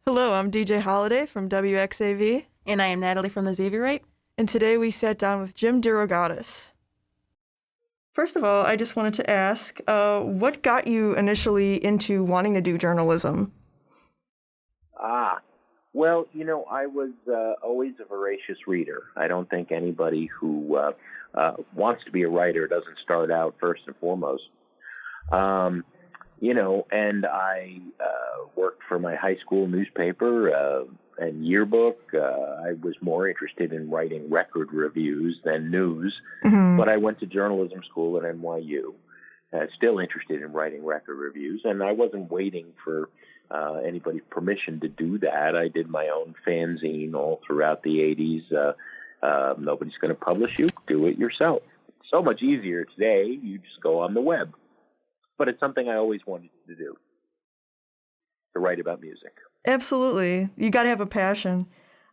Hello, I'm DJ Holiday from WXAV, And I am Natalie from the Xavierite. and today we sat down with Jim DeRogatis. First of all, I just wanted to ask, what got you initially into wanting to do journalism? Well, I was always a voracious reader. I don't think anybody who wants to be a writer doesn't start out first and foremost. And I worked for my high school newspaper and yearbook. I was more interested in writing record reviews than news, but I went to journalism school at NYU. Still interested in writing record reviews, and I wasn't waiting for anybody's permission to do that. I did my own fanzine all throughout the 80s. Nobody's going to publish you. Do it yourself. It's so much easier today. You just go on the web. But it's something I always wanted to do, to write about music. Absolutely. You got to have a passion.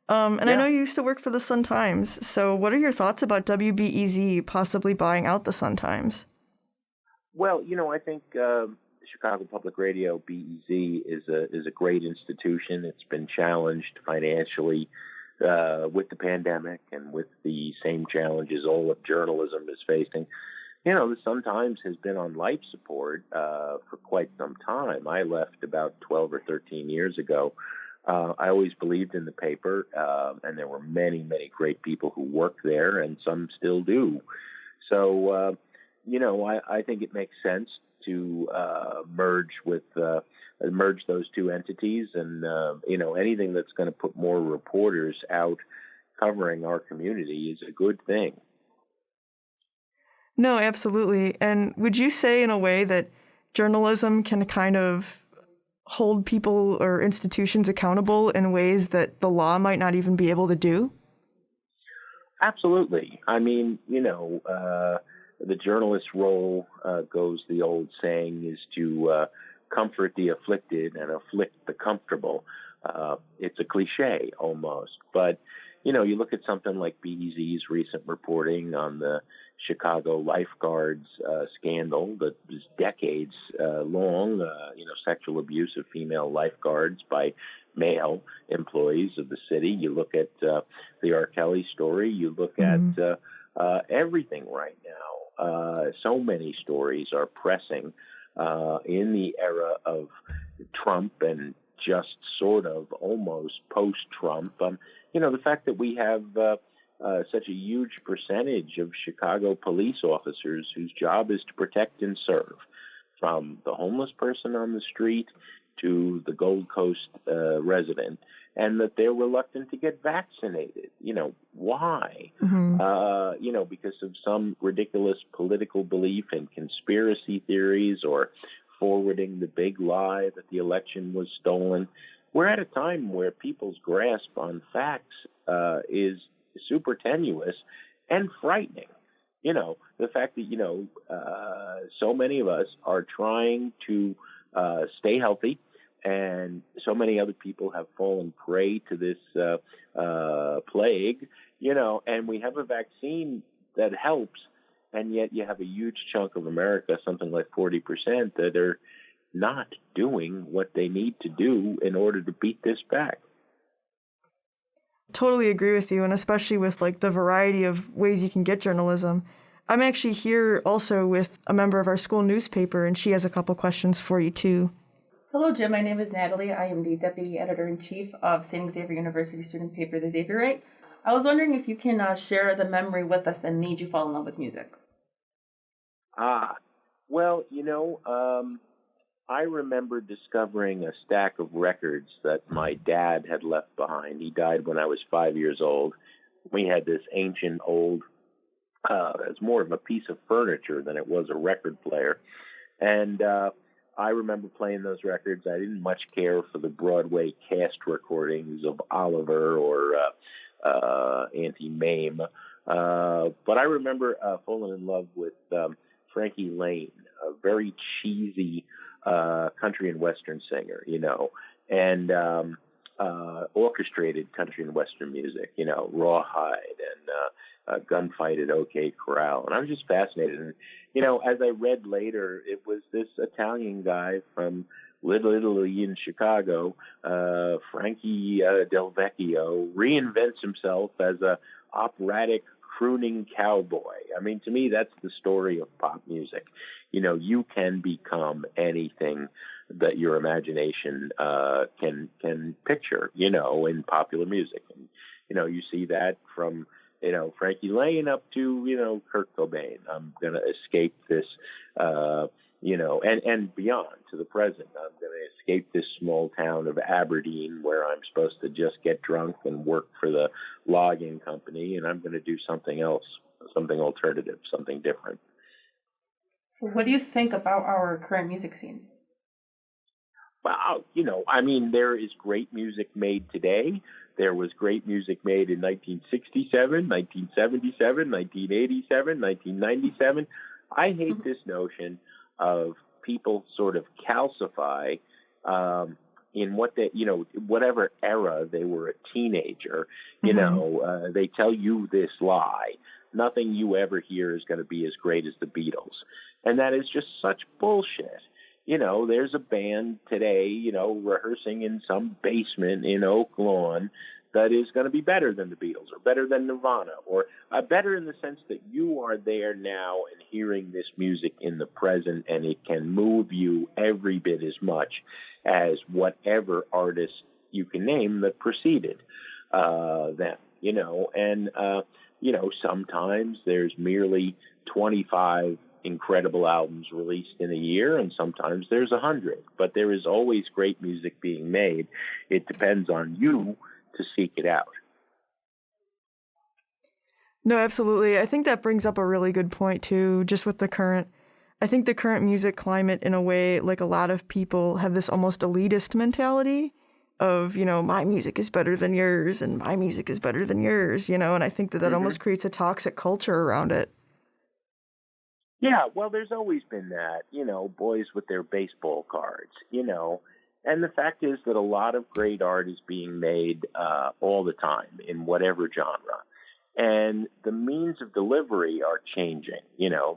I know you used to work for the Sun-Times, so what are your thoughts about WBEZ possibly buying out the Sun-Times? Well, I think Chicago Public Radio, BEZ, is a great institution. It's been challenged financially with the pandemic and with the same challenges all of journalism is facing. The Sun-Times has been on life support for quite some time. I left about 12 or 13 years ago. I always believed in the paper, and there were many, many great people who worked there, and some still do. So, I think it makes sense to merge those two entities, and anything that's going to put more reporters out covering our community is a good thing. No, absolutely. And would you say in a way that journalism can kind of hold people or institutions accountable in ways that the law might not even be able to do? Absolutely. I mean, the journalist's role goes, the old saying, is to comfort the afflicted and afflict the comfortable. It's a cliche almost, but you look at something like BEZ's recent reporting on the Chicago lifeguards scandal that was decades long, sexual abuse of female lifeguards by male employees of the city. You look at the R. Kelly story. You look at everything right now. So many stories are pressing in the era of Trump and just sort of almost post-Trump. The fact that we have such a huge percentage of Chicago police officers whose job is to protect and serve, from the homeless person on the street to the Gold Coast resident, and that they're reluctant to get vaccinated. Why? Because of some ridiculous political belief in conspiracy theories or forwarding the big lie that the election was stolen. We're at a time where people's grasp on facts is super tenuous and frightening. The fact that, so many of us are trying to stay healthy, and so many other people have fallen prey to this plague, and we have a vaccine that helps, and yet you have a huge chunk of America, something like 40%, that are not doing what they need to do in order to beat this back. Totally agree with you, and especially with the variety of ways you can get journalism. I'm actually here also with a member of our school newspaper, and she has a couple questions for you too. Hello, Jim. My name is Natalie. I am the Deputy Editor-in-Chief of St. Xavier University student paper, the Xavierite. I was wondering if you can share the memory with us that made you fall in love with music. Well, I remember discovering a stack of records that my dad had left behind. He died when I was 5 years old. We had this ancient old, it was more of a piece of furniture than it was a record player. And I remember playing those records. I didn't much care for the Broadway cast recordings of Oliver or Auntie Mame. But I remember falling in love with Frankie Lane, a very cheesy country and western singer, and orchestrated country and western music, Rawhide and Gunfight at OK Corral. And I was just fascinated. And, as I read later, it was this Italian guy from Little Italy in Chicago, Frankie Del Vecchio reinvents himself as a operatic crooning cowboy. I mean, to me, that's the story of pop music. You can become anything that your imagination can picture, in popular music. And, you see that from, Frankie Lane up to, Kurt Cobain. I'm going to escape this, and beyond to the present. I'm going to escape this small town of Aberdeen where I'm supposed to just get drunk and work for the logging company, and I'm going to do something else, something alternative, something different. So what do you think about our current music scene? Well, there is great music made today. There was great music made in 1967, 1977, 1987, 1997. I hate this notion of people sort of calcify in what they, whatever era they were a teenager. They tell you this lie. Nothing you ever hear is going to be as great as the Beatles. And that is just such bullshit. There's a band today, rehearsing in some basement in Oak Lawn that is going to be better than the Beatles or better than Nirvana or better in the sense that you are there now and hearing this music in the present, and it can move you every bit as much as whatever artist you can name that preceded them, and, sometimes there's merely 25 incredible albums released in a year, and sometimes there's 100. But there is always great music being made. It depends on you to seek it out. No, absolutely. I think that brings up a really good point too, just with the current music climate in a way, like a lot of people have this almost elitist mentality of, my music is better than yours and my music is better than yours, and I think that almost creates a toxic culture around it. Yeah, well, there's always been that, boys with their baseball cards, and the fact is that a lot of great art is being made all the time in whatever genre. And the means of delivery are changing,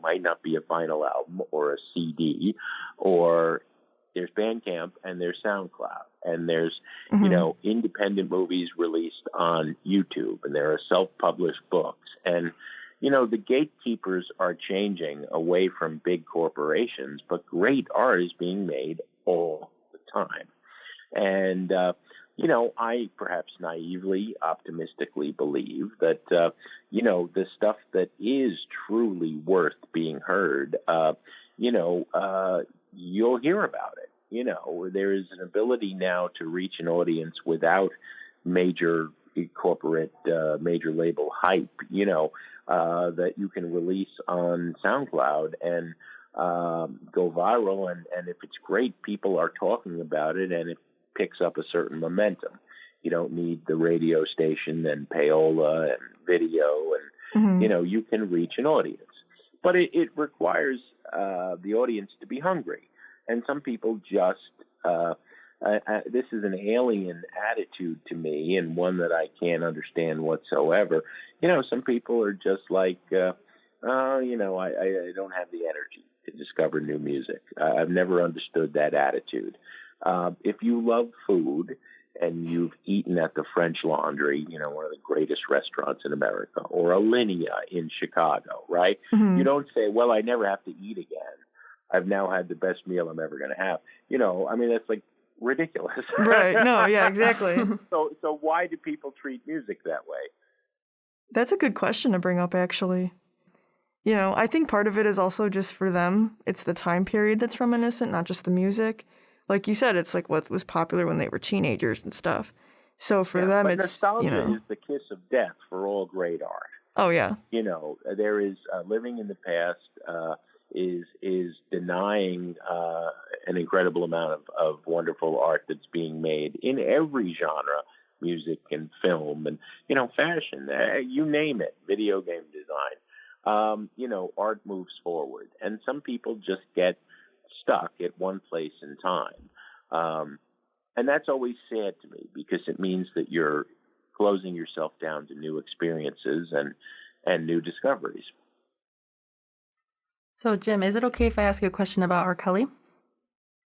might not be a vinyl album or a CD, or there's Bandcamp and there's SoundCloud, and there's, independent movies released on YouTube, and there are self-published books. And the gatekeepers are changing away from big corporations, but great art is being made all the time. And, I perhaps naively, optimistically believe that, the stuff that is truly worth being heard, you'll hear about it. There is an ability now to reach an audience without major corporate, major label hype, that you can release on SoundCloud and go viral. And if it's great, people are talking about it, and it picks up a certain momentum. You don't need the radio station and payola and video, and, you can reach an audience. But it requires the audience to be hungry. And some people just, this is an alien attitude to me, and one that I can't understand whatsoever. Some people are just like, I don't have the energy to discover new music. I've never understood that attitude. If you love food and you've eaten at the French Laundry, one of the greatest restaurants in America, or Alinea in Chicago, right? You don't say, well, I never have to eat again. I've now had the best meal I'm ever going to have. That's like ridiculous. Right. No, yeah, exactly. So why do people treat music that way? That's a good question to bring up, actually. I think part of it is also just for them. It's the time period that's reminiscent, not just the music. Like you said, it's like what was popular when they were teenagers and stuff. So for them, it's, nostalgia is the kiss of death for all great art. Oh, yeah. There is living in the past is denying an incredible amount of wonderful art that's being made in every genre, music and film and, fashion, you name it, video game design. Art moves forward, and some people just get stuck at one place in time. And that's always sad to me, because it means that you're closing yourself down to new experiences and new discoveries. So, Jim, is it okay if I ask you a question about R. Kelly?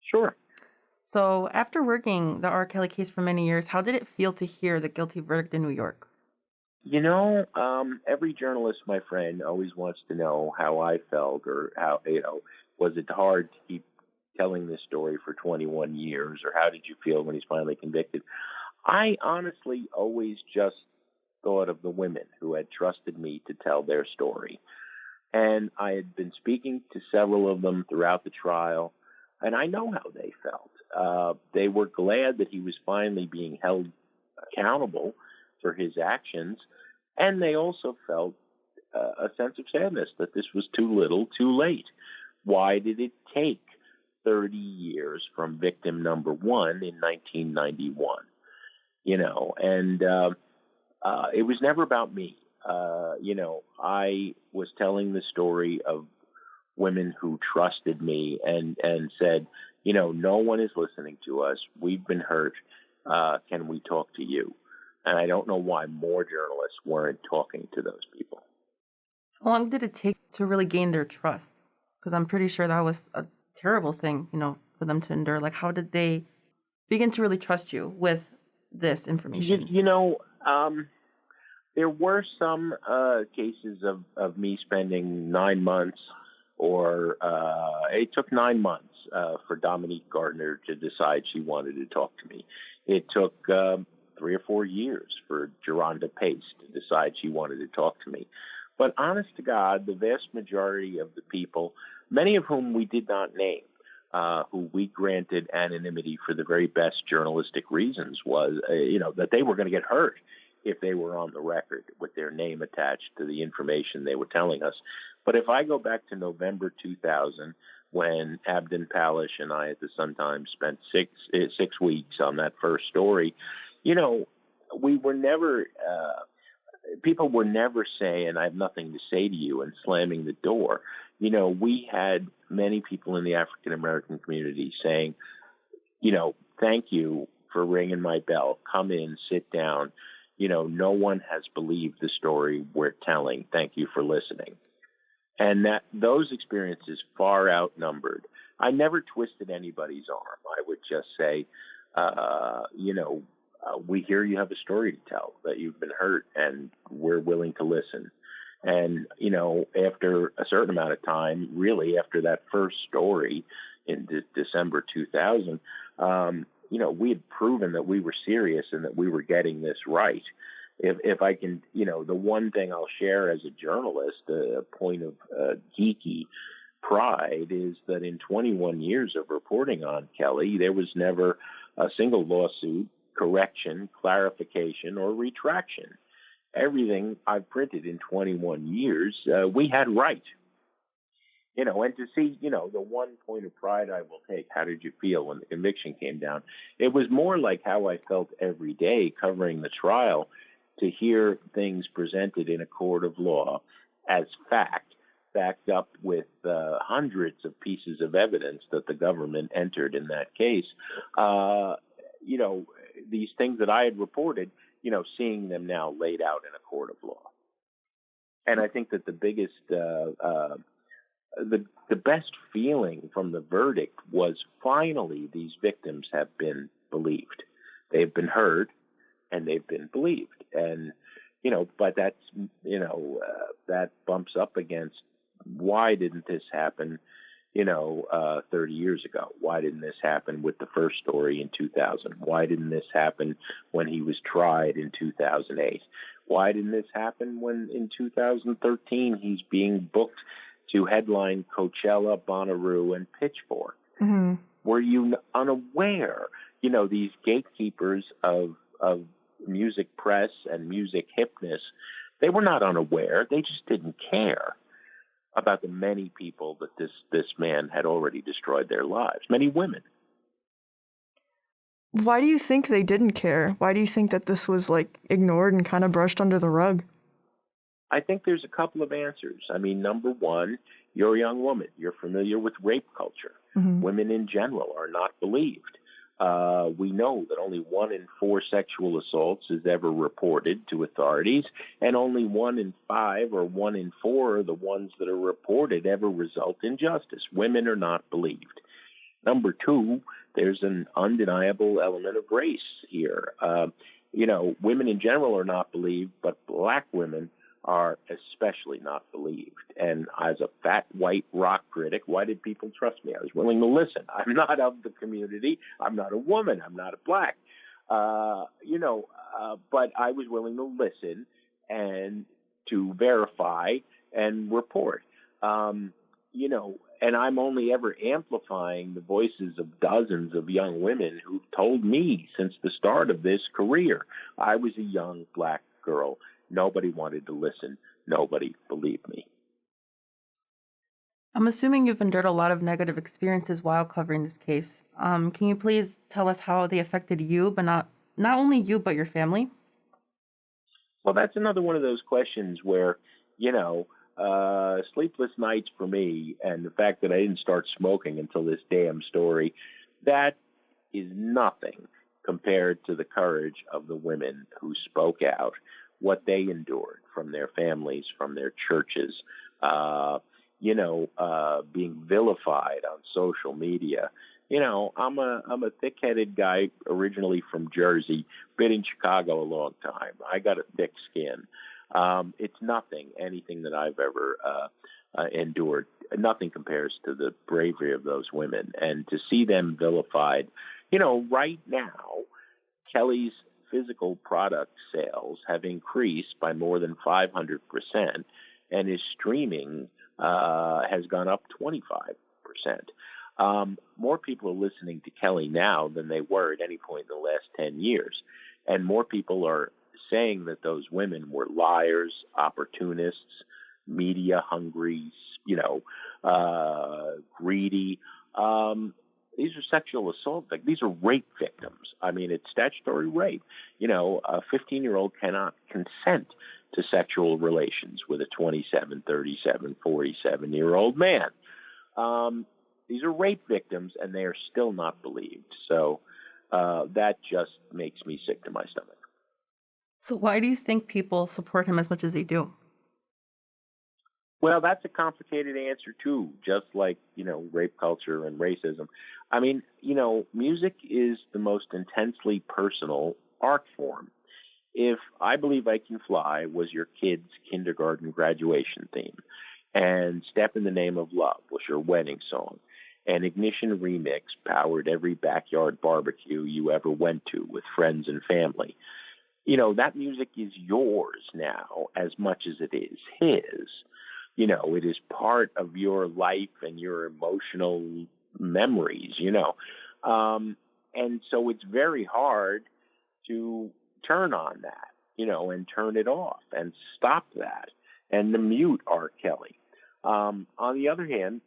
Sure. So, after working the R. Kelly case for many years, how did it feel to hear the guilty verdict in New York? Every journalist, my friend, always wants to know how I felt or how, was it hard to keep telling this story for 21 years or how did you feel when he's finally convicted? I honestly always just thought of the women who had trusted me to tell their story. And I had been speaking to several of them throughout the trial, and I know how they felt. They were glad that he was finally being held accountable for his actions, and they also felt a sense of sadness that this was too little, too late. Why did it take 30 years from victim number one in 1991? It was never about me. I was telling the story of women who trusted me and said, no one is listening to us. We've been hurt. Can we talk to you? And I don't know why more journalists weren't talking to those people. How long did it take to really gain their trust? Because I'm pretty sure that was a terrible thing, for them to endure. Like, how did they begin to really trust you with this information? There were some cases of me spending 9 months, or it took 9 months for Dominique Gardner to decide she wanted to talk to me. It took 3 or 4 years for Geronda Pace to decide she wanted to talk to me. But honest to God, the vast majority of the people, many of whom we did not name, who we granted anonymity for the very best journalistic reasons, was, that they were going to get hurt if they were on the record with their name attached to the information they were telling us. But if I go back to November 2000, when Abdon Palish and I at the Sun-Times spent six weeks on that first story, we were never, people were never saying, I have nothing to say to you, and slamming the door. We had many people in the African-American community saying, thank you for ringing my bell. Come in, sit down. No one has believed the story we're telling. Thank you for listening. And that those experiences far outnumbered. I never twisted anybody's arm. I would just say, we hear you have a story to tell, that you've been hurt, and we're willing to listen. And, after a certain amount of time, really after that first story in December 2000, we had proven that we were serious and that we were getting this right. If I can, the one thing I'll share as a journalist, a point of geeky pride, is that in 21 years of reporting on Kelly, there was never a single lawsuit, correction, clarification, or retraction. Everything I've printed in 21 years, we had right. And to see, the one point of pride I will take, how did you feel when the conviction came down? It was more like how I felt every day covering the trial, to hear things presented in a court of law as fact, backed up with hundreds of pieces of evidence that the government entered in that case. These things that I had reported, seeing them now laid out in a court of law. And I think that the biggest, the best feeling from the verdict was finally these victims have been believed. They've been heard and they've been believed. And, but that's, that bumps up against, why didn't this happen, 30 years ago? Why didn't this happen with the first story in 2000? Why didn't this happen when he was tried in 2008? Why didn't this happen when in 2013 he's being booked to headline Coachella, Bonnaroo, and Pitchfork? Mm-hmm. Were you unaware? These gatekeepers of music press and music hipness, they were not unaware. They just didn't care about the many people that this man had already destroyed their lives, many women. Why do you think they didn't care? Why do you think that this was ignored and kind of brushed under the rug? I think there's a couple of answers. I mean, number one, you're a young woman. You're familiar with rape culture. Mm-hmm. Women in general are not believed. We know that only 1 in 4 sexual assaults is ever reported to authorities, and only 1 in 5 or 1 in 4 are the ones that are reported ever result in justice. Women are not believed. Number two, there's an undeniable element of race here. Women in general are not believed, but black women are especially not believed. And as a fat white rock critic, why did people trust me? I was willing to listen. I'm not of the community. I'm not a woman. I'm not a black. But I was willing to listen and to verify and report. And I'm only ever amplifying the voices of dozens of young women who've told me since the start of this career. I was a young black girl. Nobody wanted to listen. Nobody believed me. I'm assuming you've endured a lot of negative experiences while covering this case. Can you please tell us how they affected you, but not only you, but your family? Well, that's another one of those questions where, sleepless nights for me, and the fact that I didn't start smoking until this damn story, that is nothing compared to the courage of the women who spoke out, what they endured from their families, from their churches, being vilified on social media. I'm a thick-headed guy originally from Jersey, been in Chicago a long time. I got a thick skin. It's anything that I've ever endured. Nothing compares to the bravery of those women. And to see them vilified, right now, Kelly's physical product sales have increased by more than 500%, and his streaming has gone up 25%. More people are listening to Kelly now than they were at any point in the last 10 years. And more people are saying that those women were liars, opportunists, media hungry, greedy. These are sexual assault victims. These are rape victims. I mean, it's statutory rape. A 15-year-old cannot consent to sexual relations with a 27, 37, 47-year-old man. These are rape victims, and they are still not believed. So that just makes me sick to my stomach. So why do you think people support him as much as they do? Well, that's a complicated answer, too, just like, rape culture and racism. I mean, music is the most intensely personal art form. If I Believe I Can Fly was your kid's kindergarten graduation theme, and Step in the Name of Love was your wedding song, and Ignition Remix powered every backyard barbecue you ever went to with friends and family, that music is yours now as much as it is his. It is part of your life and your emotional memories, and so it's very hard to turn on that, and turn it off and stop that and to mute R. Kelly. On the other hand,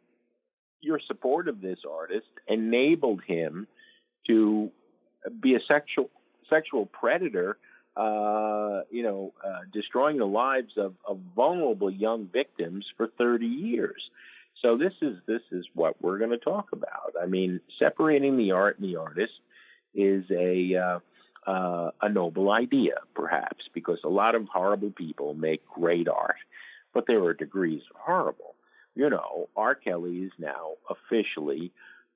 your support of this artist enabled him to be a sexual predator, destroying the lives of vulnerable young victims for 30 years. So this is what we're going to talk about. I mean, separating the art and the artist is a noble idea, perhaps, because a lot of horrible people make great art, but there are degrees of horrible. R. Kelly is now officially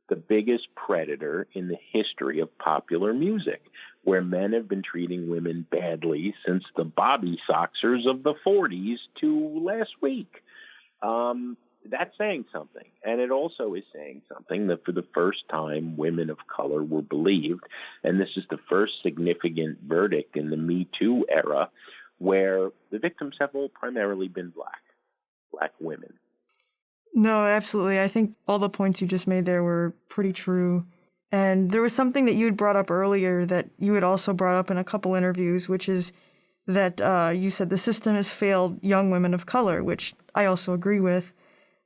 the biggest predator in the history of popular music, where men have been treating women badly since the Bobby Soxers of the 40s to last week. That's saying something. And it also is saying something that for the first time, women of color were believed. And this is the first significant verdict in the Me Too era where the victims have all primarily been black women. No, absolutely. I think all the points you just made there were pretty true. And there was something that you had brought up earlier that you had also brought up in a couple interviews, which is that you said the system has failed young women of color, which I also agree with.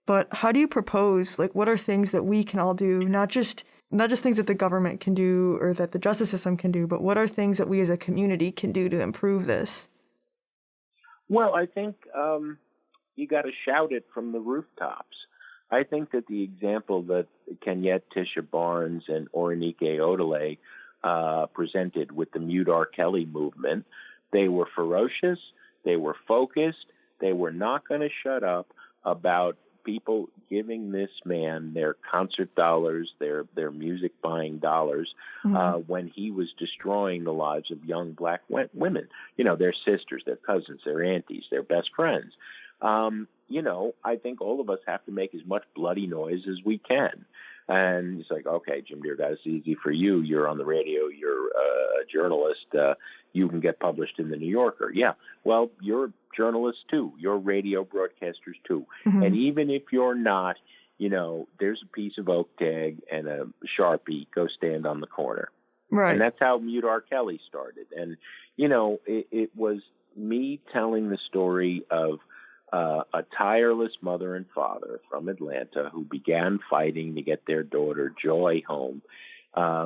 But how do you propose, what are things that we can all do, not just things that the government can do or that the justice system can do, but what are things that we as a community can do to improve this? Well, I think you got to shout it from the rooftops. I think that the example that Kenyette Tisha Barnes and Oronike Odele presented with the Mute R. Kelly movement, they were ferocious, they were focused, they were not going to shut up about people giving this man their concert dollars, their music buying dollars, when he was destroying the lives of young black women, their sisters, their cousins, their aunties, their best friends. I think all of us have to make as much bloody noise as we can. And it's like, okay, Jim DeRogatis, it's easy for you. You're on the radio. You're a journalist. You can get published in the New Yorker. Yeah, well, you're journalists too. You're radio broadcasters too. And even if you're not, there's a piece of oak tag and a Sharpie. Go stand on the corner. Right. And that's how Mute R. Kelly started. And, it was me telling the story of a tireless mother and father from Atlanta who began fighting to get their daughter Joy home,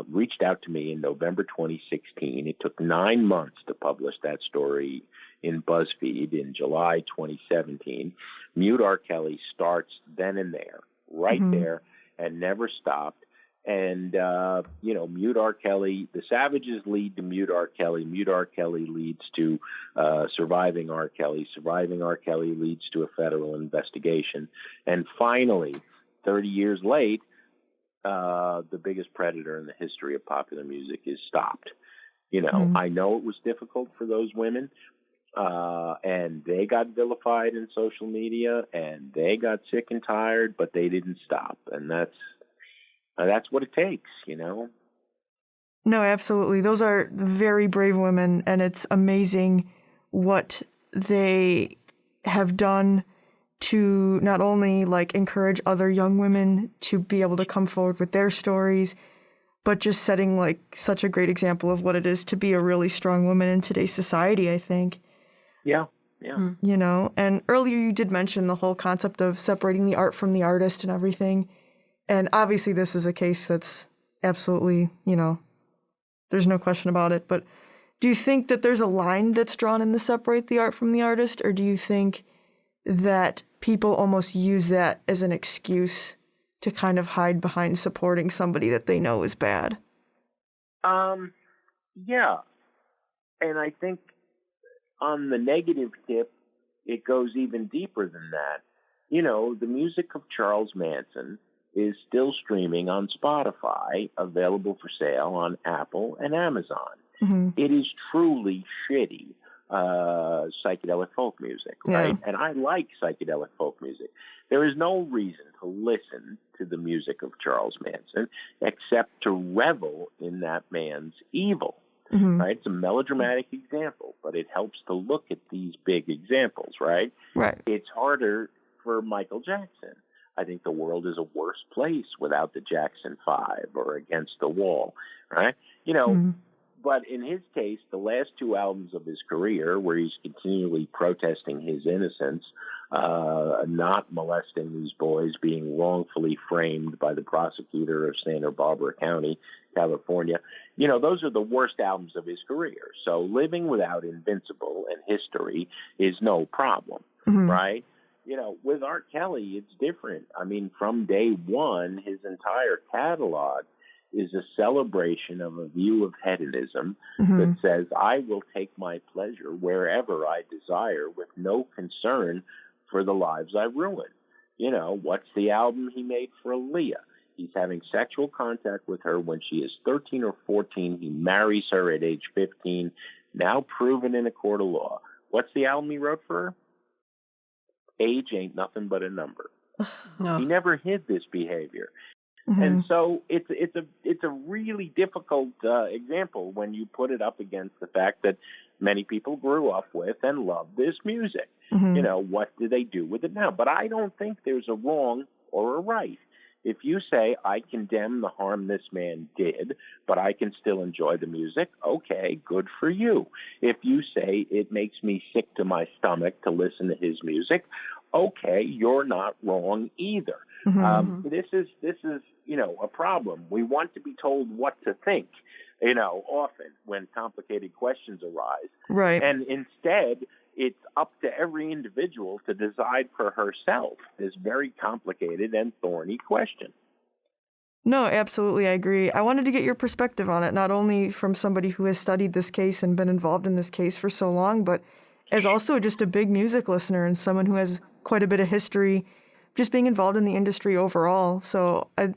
reached out to me in November 2016. It took 9 months to publish that story in BuzzFeed in July 2017. Mute R. Kelly starts then and there, right there, and never stopped. And, Mute R. Kelly, the Savages lead to Mute R. Kelly. Mute R. Kelly leads to Surviving R. Kelly. Surviving R. Kelly leads to a federal investigation. And finally, 30 years late, the biggest predator in the history of popular music is stopped. I know it was difficult for those women, and they got vilified in social media, and they got sick and tired, but they didn't stop. And that's what it takes, No, absolutely. Those are very brave women, and it's amazing what they have done to not only encourage other young women to be able to come forward with their stories, but just setting such a great example of what it is to be a really strong woman in today's society, I think. Yeah. And earlier you did mention the whole concept of separating the art from the artist and everything. And obviously this is a case that's absolutely, there's no question about it. But do you think that there's a line that's drawn in the separate the art from the artist? Or do you think that people almost use that as an excuse to kind of hide behind supporting somebody that they know is bad? Yeah. And I think on the negative tip, it goes even deeper than that. The music of Charles Manson is still streaming on Spotify, available for sale on Apple and Amazon. It is truly shitty psychedelic folk music, right? And I like psychedelic folk music. There is no reason to listen to the music of Charles Manson except to revel in that man's evil, right? It's a melodramatic example, but it helps to look at these big examples, right? Right. It's harder for Michael Jackson. I think the world is a worse place without the Jackson 5 or Against the Wall, right? But in his case, the last two albums of his career, where he's continually protesting his innocence, not molesting these boys, being wrongfully framed by the prosecutor of Santa Barbara County, California, those are the worst albums of his career. So Living Without Invincible and History is no problem, right? With R. Kelly, it's different. I mean, from day one, his entire catalog is a celebration of a view of hedonism that says, I will take my pleasure wherever I desire with no concern for the lives I ruin. What's the album he made for Aaliyah? He's having sexual contact with her when she is 13 or 14. He marries her at age 15, now proven in a court of law. What's the album he wrote for her? Age ain't nothing but a number. No. He never hid this behavior. And so it's a really difficult example when you put it up against the fact that many people grew up with and love this music. What do they do with it now? But I don't think there's a wrong or a right. If you say, I condemn the harm this man did, but I can still enjoy the music, okay, good for you. If you say it makes me sick to my stomach to listen to his music, okay, you're not wrong either. This is a problem. We want to be told what to think, often when complicated questions arise. Right. And instead, it's up to every individual to decide for herself this very complicated and thorny question. No, absolutely, I agree. I wanted to get your perspective on it, not only from somebody who has studied this case and been involved in this case for so long, but as also just a big music listener and someone who has quite a bit of history just being involved in the industry overall. So I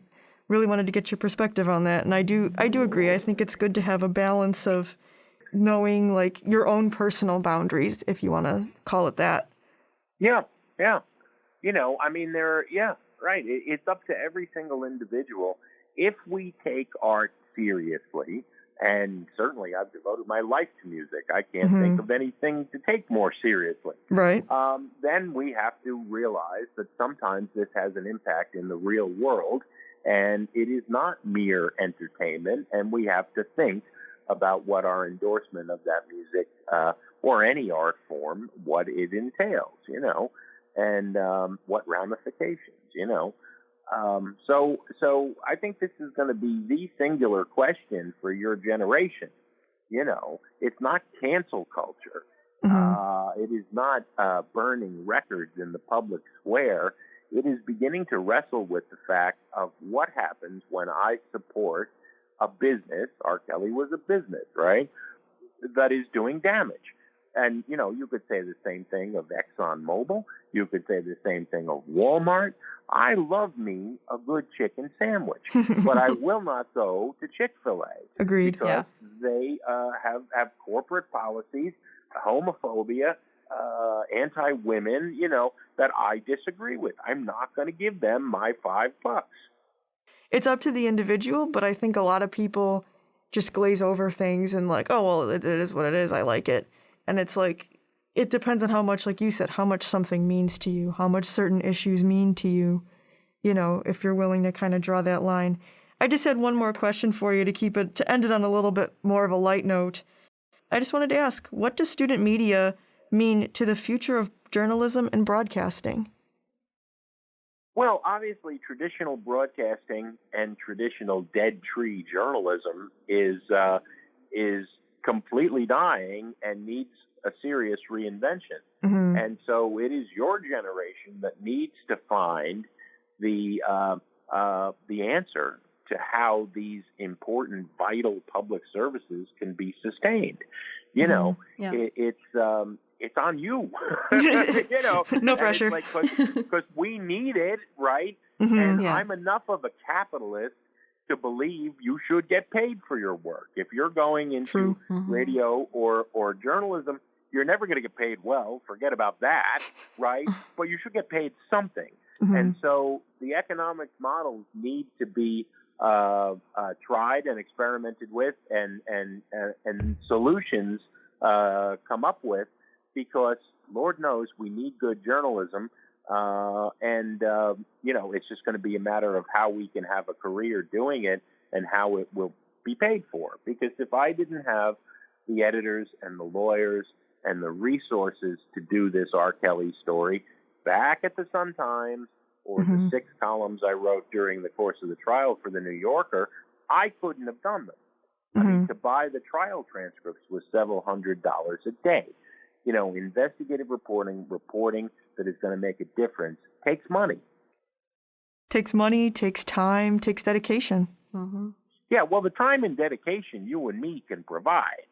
really wanted to get your perspective on that. And I do agree. I think it's good to have a balance of knowing like your own personal boundaries, if you want to call it that. Yeah. I mean, right. It's up to every single individual. If we take art seriously, and certainly I've devoted my life to music, I can't think of anything to take more seriously. Right. Then we have to realize that sometimes this has an impact in the real world, and it is not mere entertainment, and we have to think about what our endorsement of that music or any art form, what it entails, and what ramifications, So I think this is going to be the singular question for your generation. It's not cancel culture. It is not burning records in the public square. It is beginning to wrestle with the fact of what happens when I support a business. R. Kelly was a business, right? That is doing damage. And, you could say the same thing of ExxonMobil. You could say the same thing of Walmart. I love me a good chicken sandwich, but I will not go to Chick-fil-A. Agreed. Because they have corporate policies, homophobia, anti-women, that I disagree with. I'm not going to give them my $5. It's up to the individual, but I think a lot of people just glaze over things and like, oh, well, it is what it is. I like it. And it's like, it depends on how much, like you said, how much something means to you, how much certain issues mean to you, if you're willing to kind of draw that line. I just had one more question for you to end it on a little bit more of a light note. I just wanted to ask, what does student media mean to the future of journalism and broadcasting? Well, obviously, traditional broadcasting and traditional dead tree journalism is completely dying and needs a serious reinvention. And so it is your generation that needs to find the answer to how these important, vital public services can be sustained. It's on you. No pressure. Because we need it, right? And I'm enough of a capitalist to believe you should get paid for your work. If you're going into radio or journalism, you're never going to get paid well. Forget about that, right? But you should get paid something. And so the economic models need to be tried and experimented with, and solutions come up with, because Lord knows we need good journalism. It's just going to be a matter of how we can have a career doing it and how it will be paid for. Because if I didn't have the editors and the lawyers and the resources to do this R. Kelly story back at the Sun-Times or the 6 columns I wrote during the course of the trial for the New Yorker, I couldn't have done them. I mean, to buy the trial transcripts was several $100s a day. Investigative reporting that is going to make a difference takes money. Takes money, takes time, takes dedication. Yeah, well, the time and dedication you and me can provide,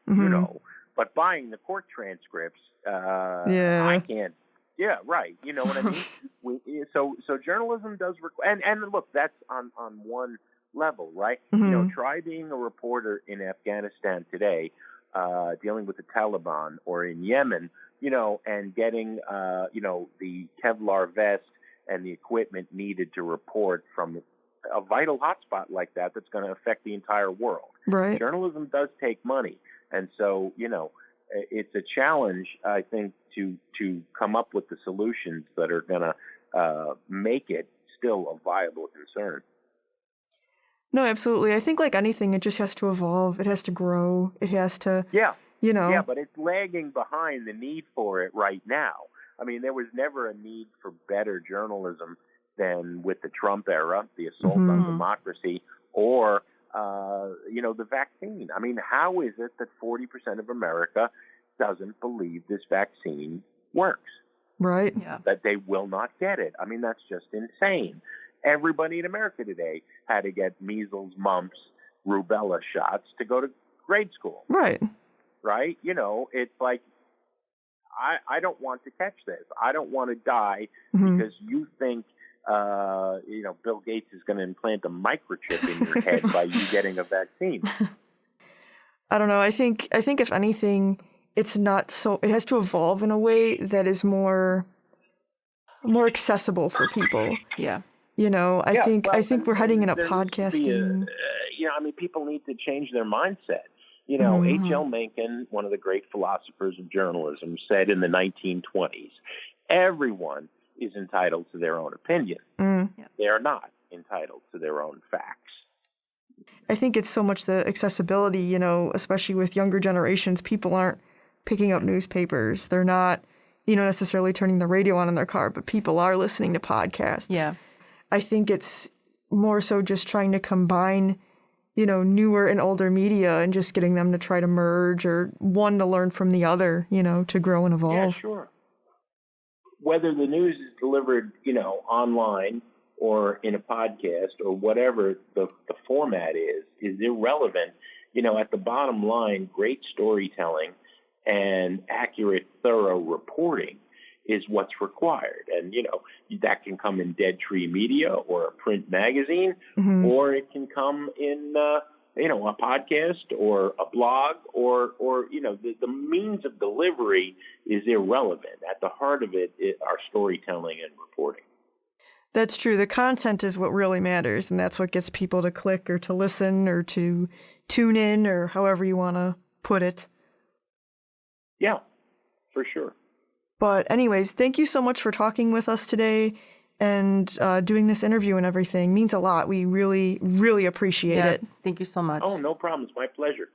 but buying the court transcripts, I can't. Yeah, right. You know what I mean? So journalism does require, and look, that's on one level, right? Try being a reporter in Afghanistan today, dealing with the Taliban, or in Yemen, and getting, the Kevlar vest and the equipment needed to report from a vital hotspot like that that's going to affect the entire world. Right. Journalism does take money. And so, it's a challenge, I think, to come up with the solutions that are going to make it still a viable concern. No, absolutely. I think like anything, it just has to evolve. It has to grow. It has to, Yeah, but it's lagging behind the need for it right now. I mean, there was never a need for better journalism than with the Trump era, the assault on democracy, or, the vaccine. I mean, how is it that 40% of America doesn't believe this vaccine works? Right. Yeah. That they will not get it. I mean, that's just insane. Everybody in America today had to get measles, mumps, rubella shots to go to grade school. Right. Right? It's like, I don't want to catch this. I don't want to die because you think Bill Gates is going to implant a microchip in your head by you getting a vaccine. I don't know. I think if anything, it's not so. It has to evolve in a way that is more accessible for people. Yeah. I think we're heading in a podcasting. People need to change their mindset. Mm-hmm. H.L. Mencken, one of the great philosophers of journalism, said in the 1920s, everyone is entitled to their own opinion. Mm. They are not entitled to their own facts. I think it's so much the accessibility, especially with younger generations. People aren't picking up newspapers. They're not, necessarily turning the radio on in their car, but people are listening to podcasts. Yeah. I think it's more so just trying to combine, newer and older media and just getting them to try to merge or one to learn from the other, to grow and evolve. Yeah, sure. Whether the news is delivered, online or in a podcast or whatever the format is irrelevant. At the bottom line, great storytelling and accurate, thorough reporting is what's required. And, that can come in Dead Tree Media or a print magazine, mm-hmm. or it can come in, a podcast or a blog or the means of delivery is irrelevant. At the heart of it are storytelling and reporting. That's true. The content is what really matters, and that's what gets people to click or to listen or to tune in or however you want to put it. Yeah, for sure. But anyways, thank you so much for talking with us today and doing this interview and everything. It means a lot. We really, really appreciate it. Thank you so much. Oh, no problem. It's my pleasure.